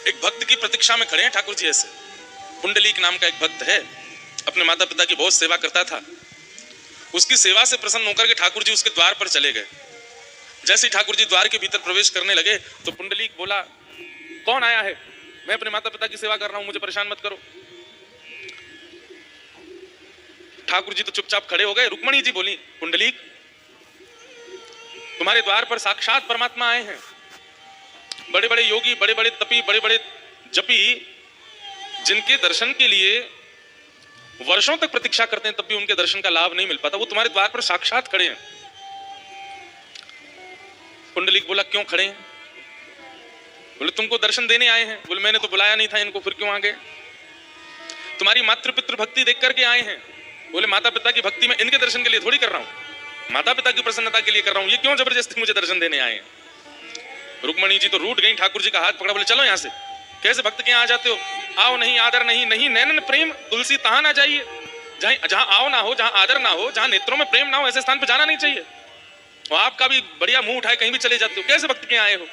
एक भक्त की प्रतीक्षा में खड़े हैं ठाकुर जी। ऐसे पुंडलीक नाम का एक भक्त है, अपने माता पिता की बहुत सेवा करता था। उसकी सेवा से प्रसन्न होकर के ठाकुर जी उसके द्वार पर चले गए। जैसे ही ठाकुर जी द्वार के भीतर प्रवेश करने लगे तो पुंडलीक बोला, कौन आया है? मैं अपने माता पिता की सेवा कर रहा हूं, मुझे परेशान मत करो। ठाकुर जी तो चुपचाप खड़े हो गए। रुक्मणी जी बोली, पुंडलीक, तुम्हारे द्वार पर साक्षात परमात्मा आए हैं। बड़े बड़े योगी, बड़े बड़े तपी, बड़े बड़े जपी, जिनके दर्शन के लिए वर्षों तक प्रतीक्षा करते हैं तब भी उनके दर्शन का लाभ नहीं मिल पाता, वो तुम्हारे द्वार पर साक्षात खड़े हैं। पुंडलीक बोला, क्यों खड़े हैं? बोले, तुमको दर्शन देने आए हैं। बोले, मैंने तो बुलाया नहीं था इनको, फिर क्यों आ गए? तुम्हारी मातृ पितृ भक्ति देख करके आए हैं। बोले, माता पिता की भक्ति में इनके दर्शन के लिए थोड़ी कर रहा हूं, माता पिता की प्रसन्नता के लिए कर रहा हूं। ये क्यों जबरदस्ती मुझे दर्शन देने आए हैं? रुक्मणी जी तो रूठ गई, ठाकुर जी का हाथ पकड़ा, बोले, चलो यहां से। कैसे भक्त के यहाँ आ जाते हो? आओ नहीं, आदर नहीं, नहीं नैनन प्रेम तुलसी तहां ना जाइए। जहां आओ ना हो, जहां आदर ना हो, जहां नेत्रों में प्रेम ना हो, ऐसे स्थान पर जाना नहीं चाहिए। और आपका भी बढ़िया मुंह उठाए कहीं भी चले जाते हो, कैसे भक्त के यहाँ आए हो?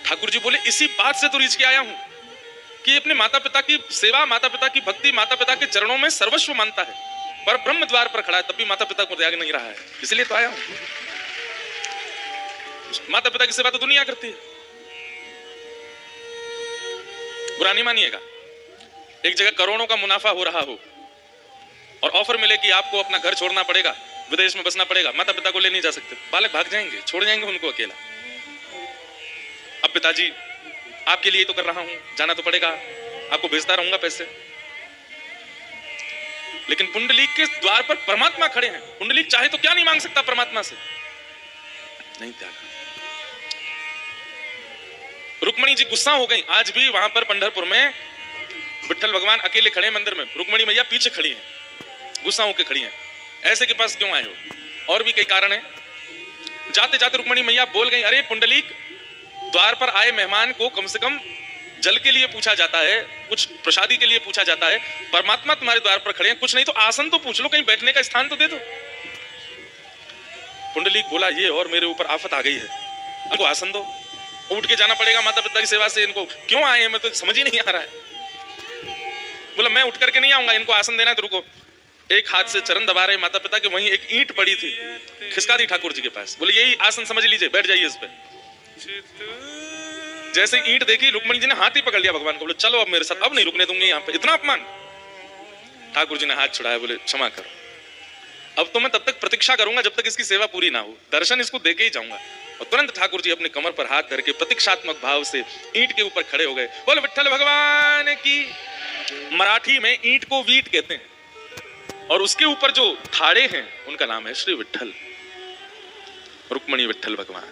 ठाकुर जी बोले, इसी बात से तो रीझ के आया हूं कि अपने माता पिता की सेवा, माता पिता की भक्ति, माता पिता के चरणों में सर्वस्व मानता है, पर ब्रह्म द्वार पर खड़ा है, तब भी माता पिता को त्याग नहीं रहा है, इसलिए तो आया हूं। माता पिता की सेवा तो दुनिया करती है, बुरा नहीं मानिएगा। एक जगह करोड़ों का मुनाफा हो रहा हो और ऑफर मिले कि आपको अपना घर छोड़ना पड़ेगा, विदेश में बसना पड़ेगा, माता पिता को ले नहीं जा सकते, बालक भाग जाएंगे, छोड़ जाएंगे उनको अकेला। अब पिताजी, आपके लिए तो कर रहा हूं, जाना तो पड़ेगा, आपको भेजता रहूंगा पैसे। लेकिन पुंडलीक के द्वार पर परमात्मा खड़े हैं। पुंडलीक चाहे तो क्या नहीं मांग सकता परमात्मा से? नहीं त्यागा। रुक्मणी जी गुस्सा हो गई। आज भी वहां पर पंढरपुर में विठ्ठल भगवान अकेले खड़े हैं मंदिर में, रुक्मणी मैया पीछे खड़ी हैं, गुस्सा होकर खड़ी हैं। ऐसे के पास क्यों आए हो? और भी कई कारण है। जाते जाते रुक्मणी मैया बोल गई, अरे पुंडलीक, द्वार पर आए मेहमान को कम से कम जल के लिए पूछा जाता है, कुछ प्रसादी के लिए पूछा जाता है। परमात्मा तुम्हारे द्वार पर खड़े हैं, कुछ नहीं तो आसन तो पूछ लो, कहीं बैठने का स्थान तो दे दो। पुंडलीक बोला, ये और मेरे ऊपर आफत आ गई है, इनको आसन दो, उठ के जाना पड़ेगा माता पिता की सेवा से। इनको क्यों आए हैं, मैं तो समझ ही नहीं आ रहा है। बोला, मैं उठ करके नहीं आऊंगा, इनको आसन देना है तो रुको। एक हाथ से चरण दबा रहे माता पिता के, वहीं एक ईंट पड़ी थी, खिसका दी ठाकुर जी के पास। बोले, यही आसन समझ लीजिए, बैठ जाइए इस पे। जैसे ईंट देखी, रुक्मणी जी ने हाथ ही पकड़ लिया भगवान को। बोले, चलो अब मेरे साथ, अब नहीं रुकने दूंगी यहाँ पे, इतना अपमान। ठाकुर जी ने हाथ छुड़ाया, बोले, क्षमा करो, अब तो मैं तब तक प्रतीक्षा करूंगा जब तक इसकी सेवा पूरी ना हो, दर्शन इसको देके ही जाऊंगा। और तुरंत ठाकुर जी अपने कमर पर हाथ धर के प्रतीक्षात्मक भाव से ईंट के ऊपर खड़े हो गए। बोले, विठ्ठल भगवान की। मराठी में ईंट को वीट कहते हैं और उसके ऊपर जो थाड़े हैं उनका नाम है श्री विठ्ठल, रुक्मणी विठ्ठल भगवान।